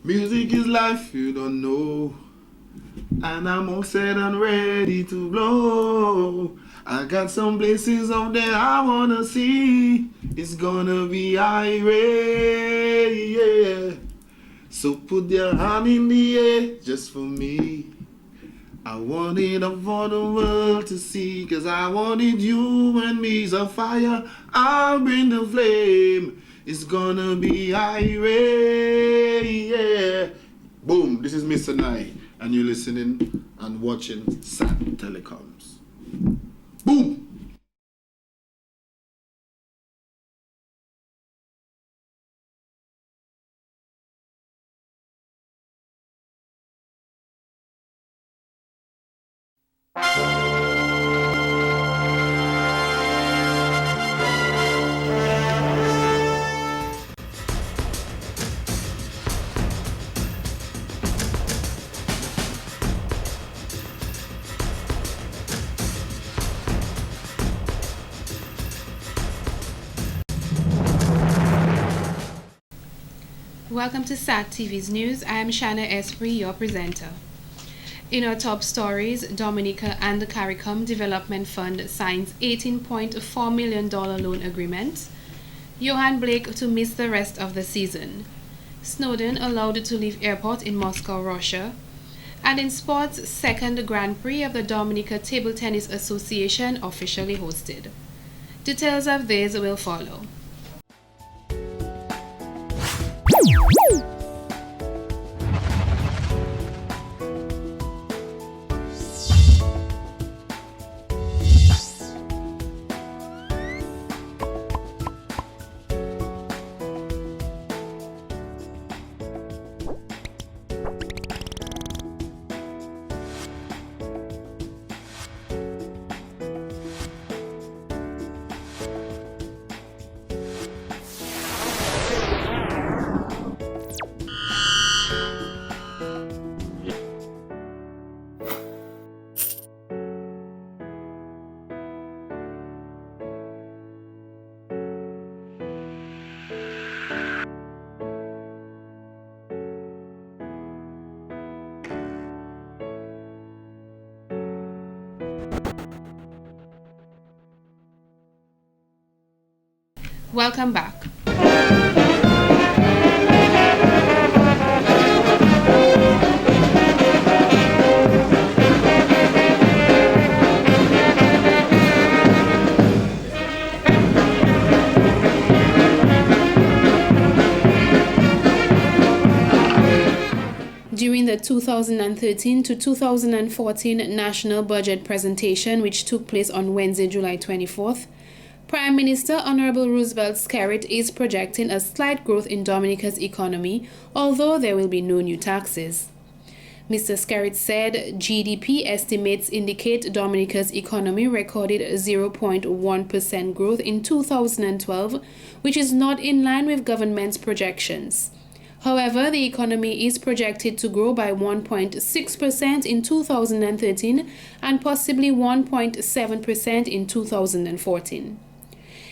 Music is life, you don't know. And I'm all set and ready to blow. I got some places out there I wanna see. It's gonna be irate, yeah. So put your hand in the air just for me. I want it up for the world to see, 'cause I wanted you and me's a fire. I'll bring the flame. It's gonna be irate, yeah. Boom, this is Mr. Nye, and you're listening and watching SAT Telecoms. Boom! Welcome to SAT TV's news. I am Shanna Esprit, your presenter. In our top stories, Dominica and the CARICOM Development Fund signs $18.4 million loan agreement. Johan Blake to miss the rest of the season. Snowden allowed to leave airport in Moscow, Russia. And in sports, second Grand Prix of the Dominica Table Tennis Association officially hosted. Details of these will follow. Welcome back. During the 2013 to 2014 National Budget presentation, which took place on Wednesday, July 24th, Prime Minister Honorable Roosevelt Skerrit is projecting a slight growth in Dominica's economy, although there will be no new taxes. Mr. Skerrit said GDP estimates indicate Dominica's economy recorded 0.1% growth in 2012, which is not in line with government's projections. However, the economy is projected to grow by 1.6% in 2013 and possibly 1.7% in 2014.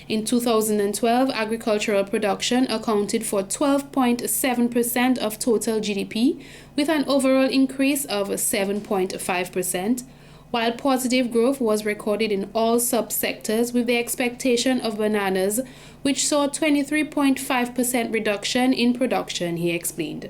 In 2012, agricultural production accounted for 12.7% of total GDP, with an overall increase of 7.5%, while positive growth was recorded in all subsectors, with the expectation of bananas, which saw a 23.5% reduction in production, he explained.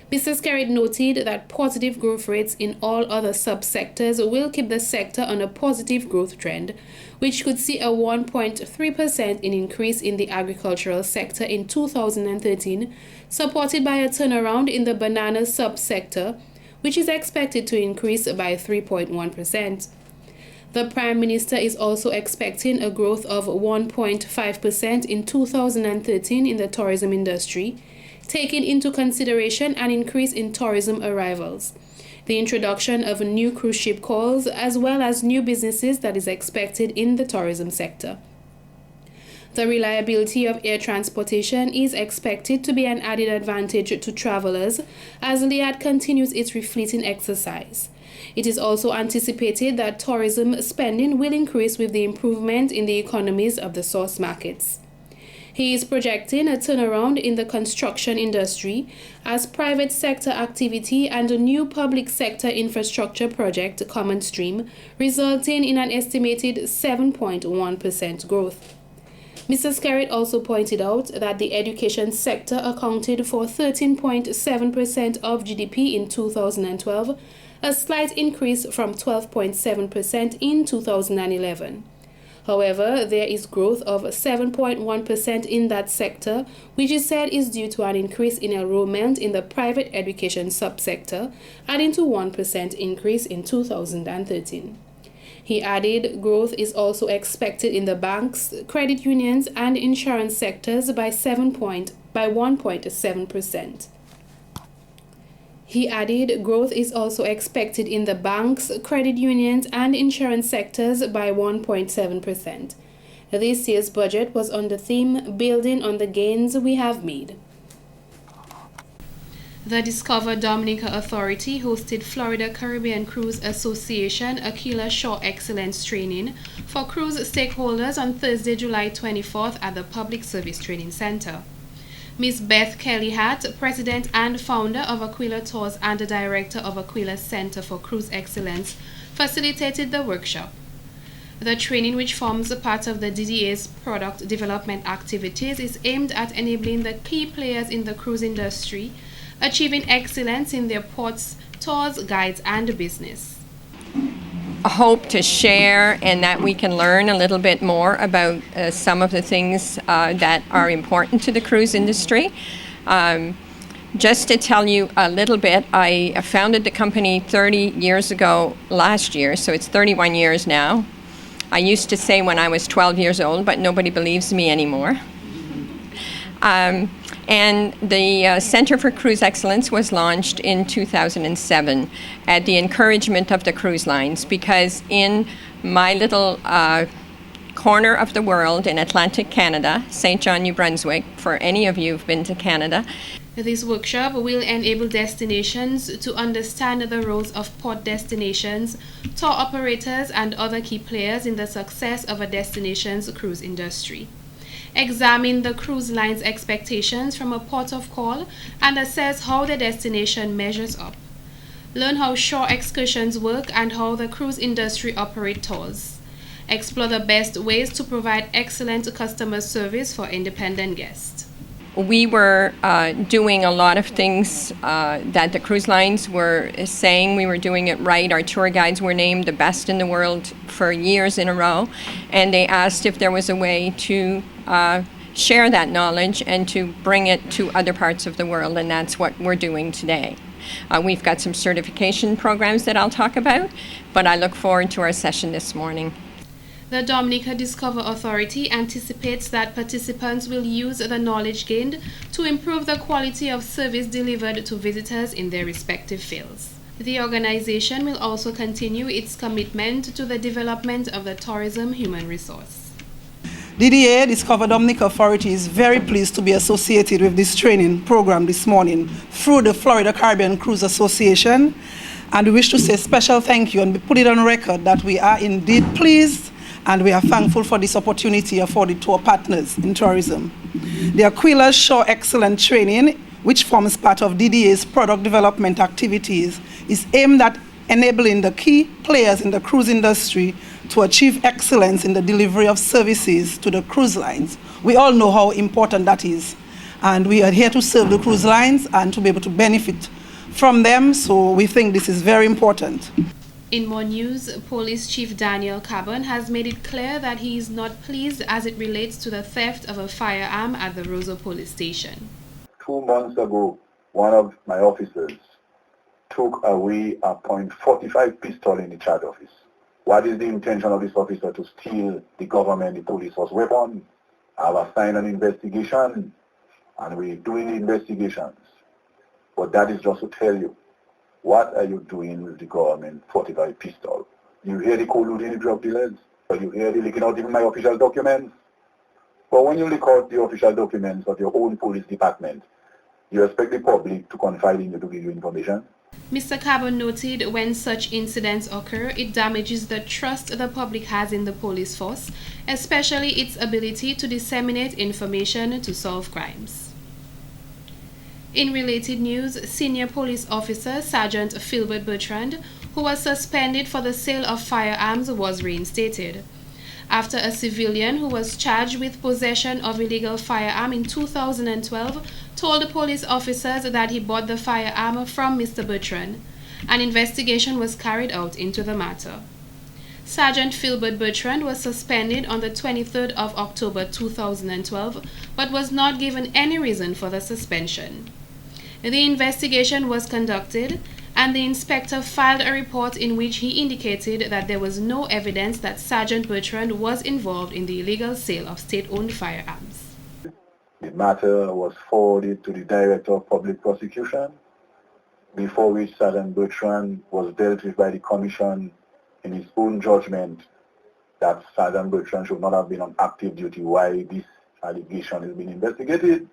Mr. Skerrit noted that positive growth rates in all other subsectors will keep the sector on a positive growth trend, which could see a 1.3% increase in the agricultural sector in 2013, supported by a turnaround in the banana subsector, which is expected to increase by 3.1%. The Prime Minister is also expecting a growth of 1.5% in 2013 in the tourism industry, taking into consideration an increase in tourism arrivals, the introduction of new cruise ship calls, as well as new businesses that is expected in the tourism sector. The reliability of air transportation is expected to be an added advantage to travelers as LIAT continues its refleeting exercise. It is also anticipated that tourism spending will increase with the improvement in the economies of the source markets. He is projecting a turnaround in the construction industry as private sector activity and a new public sector infrastructure project come on stream, resulting in an estimated 7.1% growth. Mr. Skerritt also pointed out that the education sector accounted for 13.7% of GDP in 2012, a slight increase from 12.7% in 2011. However, there is growth of 7.1% in that sector, which is said is due to an increase in enrollment in the private education subsector, adding to 1% increase in 2013. He added growth is also expected in the banks, credit unions, and insurance sectors by 1.7%. He added growth is also expected in the banks, credit unions, and insurance sectors by 1.7%. This year's budget was on the theme Building on the Gains We Have Made. The Discover Dominica Authority hosted Florida Caribbean Cruise Association Aquila Shore Excellence Training for cruise stakeholders on Thursday, July 24th at the Public Service Training Center. Ms. Beth Kelly Hatt, President and founder of Aquila Tours and the Director of Aquila Center for Cruise Excellence, facilitated the workshop. The training, which forms a part of the DDA's product development activities, is aimed at enabling the key players in the cruise industry achieving excellence in their ports, tours, guides, and business. I hope to share and that we can learn a little bit more about some of the things that are important to the cruise industry. Just to tell you a little bit, I founded the company 30 years ago last year, so it's 31 years now. I used to say when I was 12 years old, but nobody believes me anymore. And the Center for Cruise Excellence was launched in 2007 at the encouragement of the cruise lines, because in my little corner of the world in Atlantic Canada, St. John, New Brunswick, for any of you who've been to Canada, this workshop will enable destinations to understand the roles of port destinations, tour operators, and other key players in the success of a destination's cruise industry. Examine the cruise line's expectations from a port of call and assess how the destination measures up. Learn how shore excursions work and how the cruise industry operates tours. Explore the best ways to provide excellent customer service for independent guests. We were doing a lot of things that the cruise lines were saying we were doing it right. Our tour guides were named the best in the world for years in a row, and they asked if there was a way to share that knowledge and to bring it to other parts of the world, and that's what we're doing today. We've got some certification programs that I'll talk about, but I look forward to our session this morning. The Dominica Discover Authority anticipates that participants will use the knowledge gained to improve the quality of service delivered to visitors in their respective fields. The organization will also continue its commitment to the development of the tourism human resource. DDA, Discover Dominica Authority, is very pleased to be associated with this training program this morning through the Florida Caribbean Cruise Association. And we wish to say a special thank you and we put it on record that we are indeed pleased and we are thankful for this opportunity afforded to our partners in tourism. The Aquila Shore Excellence Training, which forms part of DDA's product development activities, is aimed at enabling the key players in the cruise industry to achieve excellence in the delivery of services to the cruise lines. We all know how important that is, and we are here to serve the cruise lines and to be able to benefit from them, so we think this is very important. In more news, Police Chief Daniel Cabon has made it clear that he is not pleased as it relates to the theft of a firearm at the Roseau Police Station. 2 months ago, one of my officers took away a .45 pistol in the charge office. What is the intention of this officer? To steal the government, the police's weapon? I have assigned an investigation, and we're doing the investigations. But that is just to tell you, what are you doing with the government 45 pistol? You hear the colluding the drug dealers, or you hear the leaking out even my official documents. But when you leak out the official documents of your own police department, you expect the public to confide in you to give you information? Mr. Carbon noted when such incidents occur, it damages the trust the public has in the police force, especially its ability to disseminate information to solve crimes. In related news, senior police officer Sergeant Philbert Bertrand, who was suspended for the sale of firearms, was reinstated after a civilian who was charged with possession of illegal firearm in 2012 told the police officers that he bought the firearm from Mr. Bertrand. An investigation was carried out into the matter. Sergeant Philbert Bertrand was suspended on the 23rd of October 2012 but was not given any reason for the suspension. The investigation was conducted and the inspector filed a report in which he indicated that there was no evidence that Sergeant Bertrand was involved in the illegal sale of state-owned firearms. The matter was forwarded to the Director of Public Prosecution, before which Sergeant Bertrand was dealt with by the Commission in his own judgment that Sergeant Bertrand should not have been on active duty while this allegation is being investigated.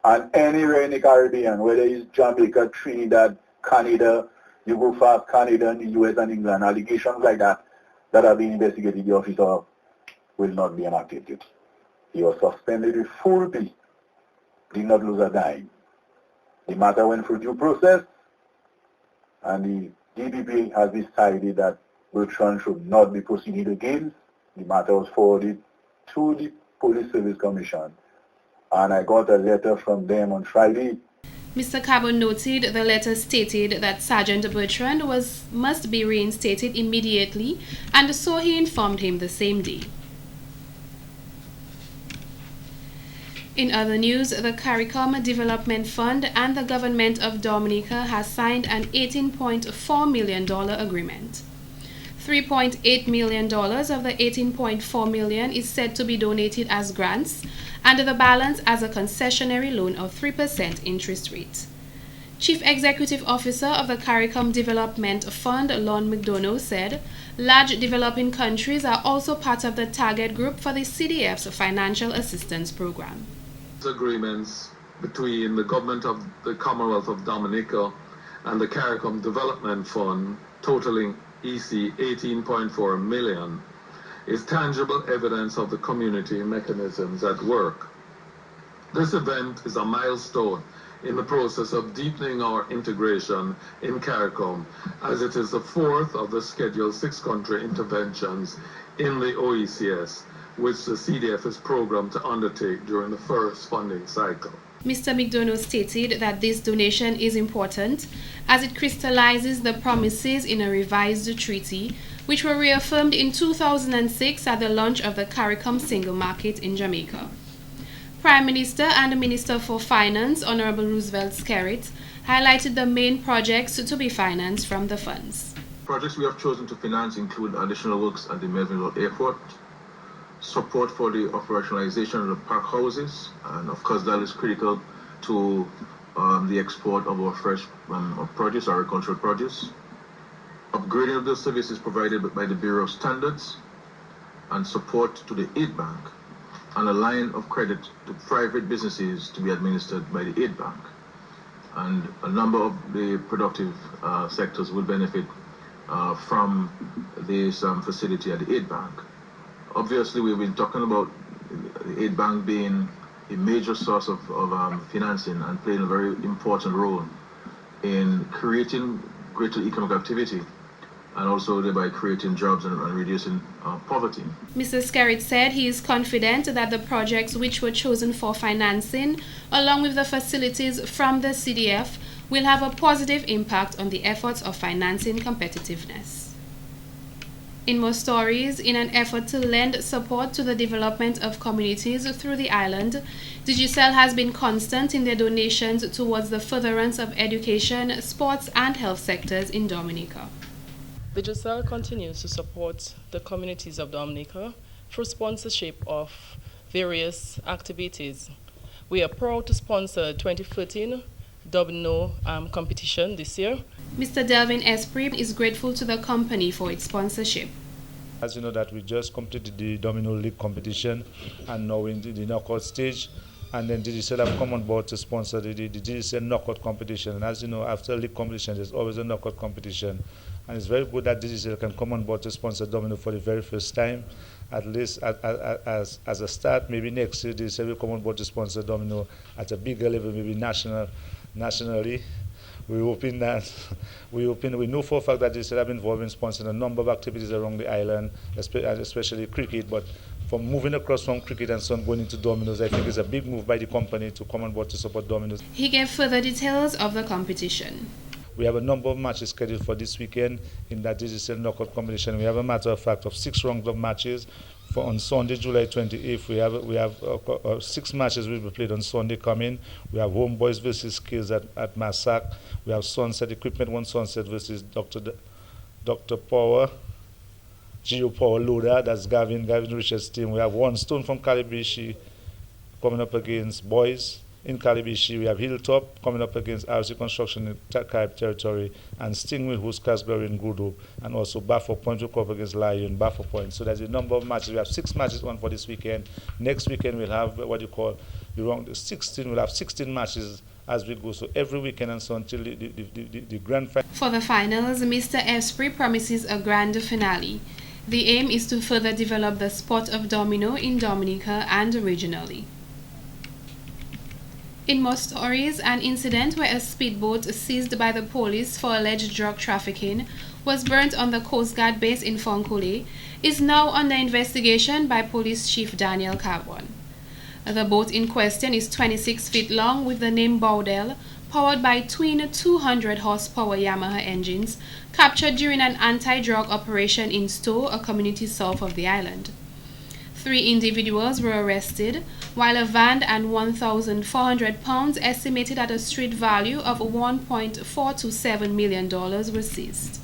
And anywhere in the Caribbean, whether it's Jamaica, Trinidad, Canada, you go fast, Canada, and the US and England, allegations like that are being investigated, the officer will not be on active duty. He was suspended with full pay, did not lose a dime. The matter went through due process, and the DPP has decided that Bertrand should not be proceeded against. The matter was forwarded to the Police Service Commission, and I got a letter from them on Friday. Mr. Carbon noted the letter stated that Sergeant Bertrand must be reinstated immediately, and so he informed him the same day. In other news, the CARICOM Development Fund and the Government of Dominica has signed an $18.4 million agreement. $3.8 million of the $18.4 million is said to be donated as grants, and the balance as a concessionary loan of 3% interest rate. Chief Executive Officer of the CARICOM Development Fund, Lon McDonough, said large developing countries are also part of the target group for the CDF's financial assistance program. Agreements between the government of the Commonwealth of Dominica and the CARICOM Development Fund, totaling EC 18.4 million, is tangible evidence of the community mechanisms at work. This event is a milestone in the process of deepening our integration in CARICOM, as it is the fourth of the scheduled 6-country interventions in the OECS, which the CDF is programmed to undertake during the first funding cycle. Mr. McDonough stated that this donation is important as it crystallizes the promises in a revised treaty, which were reaffirmed in 2006 at the launch of the CARICOM single market in Jamaica. Prime Minister and Minister for Finance, Honorable Roosevelt Skerrit, highlighted the main projects to be financed from the funds. Projects we have chosen to finance include additional works at the Melville Airport, support for the operationalization of the park houses, and of course that is critical to the export of our fresh produce, our agricultural produce, upgrading of the services provided by the Bureau of Standards, and support to the Aid Bank, and a line of credit to private businesses to be administered by the Aid Bank. And a number of the productive sectors will benefit from this facility at the Aid Bank. Obviously, we've been talking about the Aid Bank being a major source of financing and playing a very important role in creating greater economic activity and also thereby creating jobs and reducing poverty. Mr. Skerrit said he is confident that the projects which were chosen for financing, along with the facilities from the CDF, will have a positive impact on the efforts of financing competitiveness. In more stories, in an effort to lend support to the development of communities through the island, Digicel has been constant in their donations towards the furtherance of education, sports, and health sectors in Dominica. Digicel continues to support the communities of Dominica through sponsorship of various activities. We are proud to sponsor 2013 Domino competition this year. Mr. Delvin Esprit is grateful to the company for its sponsorship. As you know that we just completed the Domino League competition and now in the knockout stage, and then Digicel have come on board to sponsor the Digicel knockout competition. And as you know, after league competition, there's always a knockout competition. And it's very good that Digicel can come on board to sponsor Domino for the very first time, at least as a start. Maybe next year Digicel will come on board to sponsor Domino at a bigger level, maybe nationally. We know for a fact that Digicel have been involved in sponsoring a number of activities around the island, especially cricket, but from moving across from cricket and so on going into Domino's, I think it's a big move by the company to come on board to support Domino's. He gave further details of the competition. We have a number of matches scheduled for this weekend in that Digicel knockout competition. We have a matter of fact of 6 rounds of matches. On Sunday, July 28th, we have 6 matches will be played on Sunday coming. We have Homeboys versus Skills at Massac. We have Sunset Equipment, one Sunset versus Dr. Power. Geo Power Loader, that's Gavin Richards' team. We have One Stone from Calibishi coming up against Boys in Calibishi. We have Hilltop coming up against RC Construction in Carib Territory, and Stingway hosts Casbury in Good Hope, and also Baffo Point will come up against Lion, Baffo Point. So there's a number of matches. We have 6 matches on for this weekend. Next weekend we'll have what you call the 16. We'll have 16 matches as we go. So every weekend and so until the grand final. For the finals, Mr. Esprit promises a grand finale. The aim is to further develop the sport of domino in Dominica and regionally. In more stories, an incident where a speedboat seized by the police for alleged drug trafficking was burnt on the Coast Guard base in Fonkole is now under investigation by Police Chief Daniel Carbon. The boat in question is 26 feet long with the name Baudel, powered by twin 200 horsepower Yamaha engines, captured during an anti-drug operation in Stowe, a community south of the island. 3 individuals were arrested, while a van and 1,400 pounds estimated at a street value of $1.427 million were seized.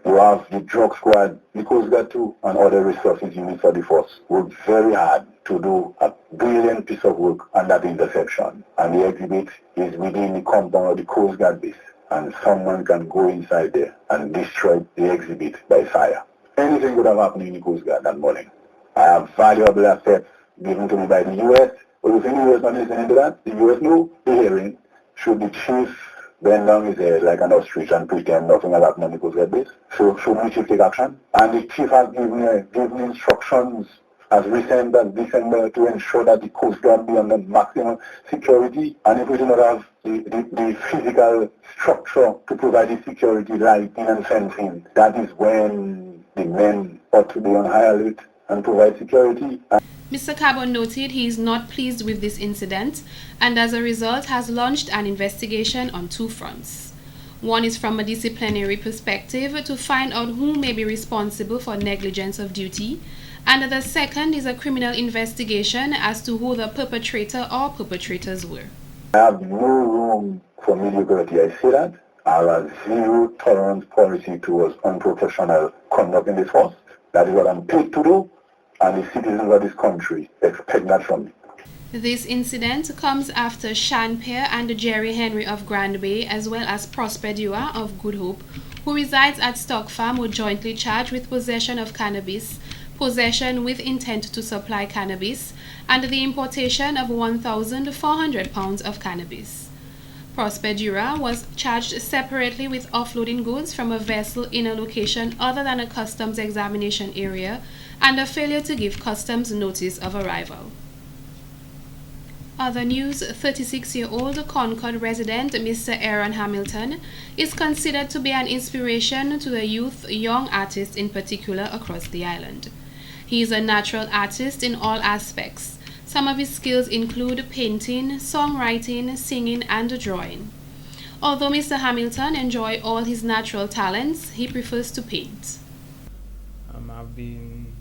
You have the drug squad, the Coast Guard too, and other resources units of the force worked very hard to do a brilliant piece of work on that interception. And the exhibit is within the compound of the Coast Guard base, and someone can go inside there and destroy the exhibit by fire. Anything could have happened in the Coast Guard that morning. I have valuable assets given to me by the U.S. But if any U.S. not listening to that, the U.S. know the hearing. Should the chief bend down his head like an ostrich and pretend nothing has happened on the Coast Guard base? So should the chief take action? And the chief has given instructions as recent as December to ensure that the Coast Guard be under maximum security. And if we do not have the physical structure to provide the security, lighting and fencing, that is when the men ought to be on high alert and provide security. Mr. Carbon noted he is not pleased with this incident and as a result has launched an investigation on 2 fronts. One is from a disciplinary perspective to find out who may be responsible for negligence of duty, and the second is a criminal investigation as to who the perpetrator or perpetrators were. I have no room for mediocrity. I say that. I have a zero tolerance policy towards unprofessional conduct in this force. That is what I'm paid to do, and the citizens of this country expect that from me. This incident comes after Shan Pear and Jerry Henry of Grand Bay, as well as Prosper Dua of Good Hope, who resides at Stock Farm, were jointly charged with possession of cannabis, possession with intent to supply cannabis, and the importation of 1,400 pounds of cannabis. Prosper Dura was charged separately with offloading goods from a vessel in a location other than a customs examination area and a failure to give customs notice of arrival. Other news, 36-year-old Concord resident Mr. Aaron Hamilton is considered to be an inspiration to the youth, young artists in particular, across the island. He is a natural artist in all aspects. Some of his skills include painting, songwriting, singing, and drawing. Although Mr. Hamilton enjoys all his natural talents, he prefers to paint. I've been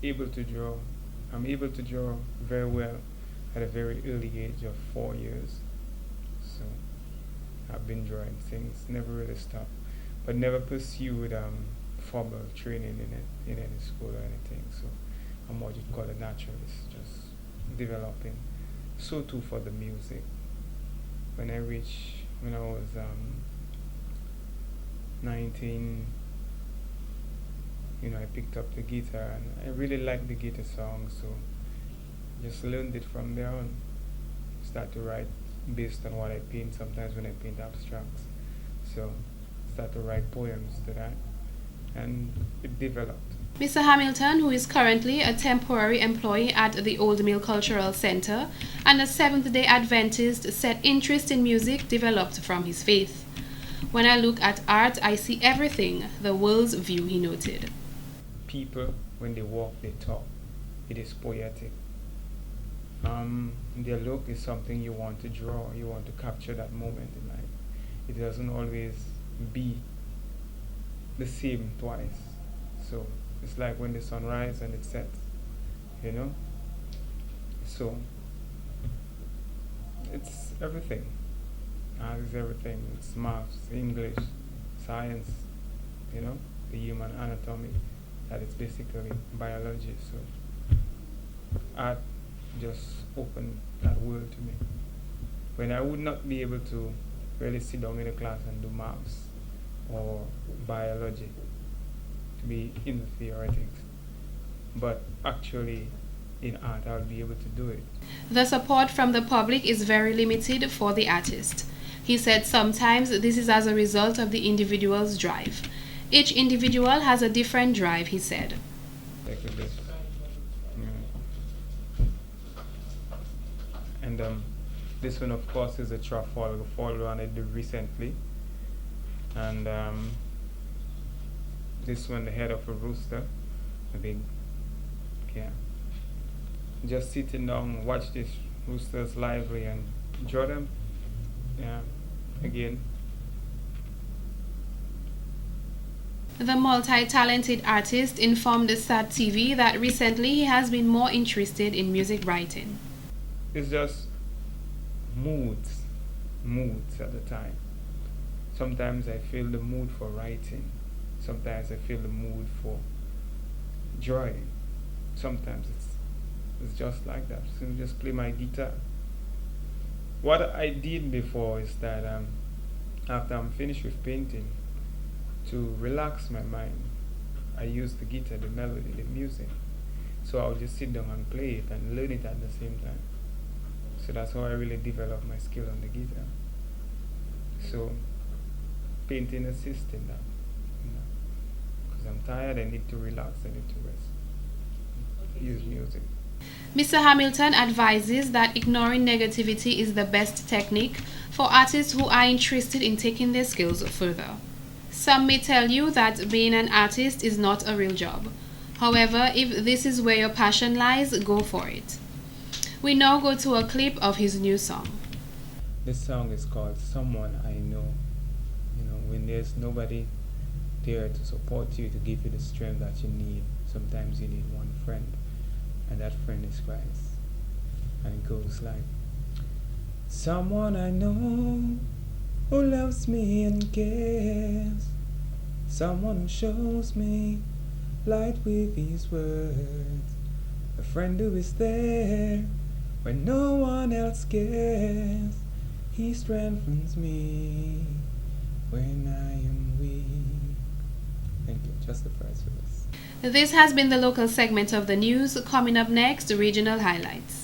able to draw. I'm able to draw very well at a very early age of 4 years. So I've been drawing things, never really stopped, but never pursued formal training in any school or anything. So I'm what you'd call a naturalist, just developing. So too for the music. When I was 19, I picked up the guitar and I really liked the guitar song, so just learned it from there on. start to write based on what I paint. Sometimes when I paint abstracts, so start to write poems to that, and it developed. Mr. Hamilton, who is currently a temporary employee at the Old Mill Cultural Center and a Seventh-day Adventist, said interest in music developed from his faith. When I look at art, I see everything, the world's view, he noted. People, when they walk, they talk. It is poetic. Their look is something you want to draw, you want to capture that moment in life. It doesn't always be the same twice. So it's like when the sun rises and it sets, you know? So it's everything. Art is everything. It's maths, English, science, you know, the human anatomy. That is basically biology. So art just opened that world to me. When I would not be able to really sit down in a class and do maths or biology, to be in the theoretics, but actually in art I'll be able to do it. The support from the public is very limited for the artist. He said sometimes this is as a result of the individual's drive. Each individual has a different drive, he said. Like this. And this one, of course, is a Trafalgar Fall one I did recently. And this one, the head of a rooster, a big, yeah. Just sitting down, watch these roosters lively and draw them. Yeah, again. The multi-talented artist informed SAT TV that recently he has been more interested in music writing. It's just moods at the time. Sometimes I feel the mood for writing. Sometimes I feel the mood for drawing. Sometimes it's just like that. So I just play my guitar. What I did before is that after I'm finished with painting, to relax my mind, I use the guitar, the melody, the music. So I'll just sit down and play it and learn it at the same time. So that's how I really developed my skill on the guitar. So painting assists in that. Because I'm tired, I need to relax, I need to rest. Use music. Mr. Hamilton advises that ignoring negativity is the best technique for artists who are interested in taking their skills further. Some may tell you that being an artist is not a real job. However, if this is where your passion lies, go for it. We now go to a clip of his new song. This song is called Someone I Know. You know, when there's nobody there to support you, to give you the strength that you need, sometimes you need one friend, and that friend is Christ. And it goes like, someone I know who loves me and cares, someone who shows me light with his words, a friend who is there when no one else cares. He strengthens me when I am weak. Thank you. Just the first verse. This has been the local segment of the news. Coming up next, regional highlights.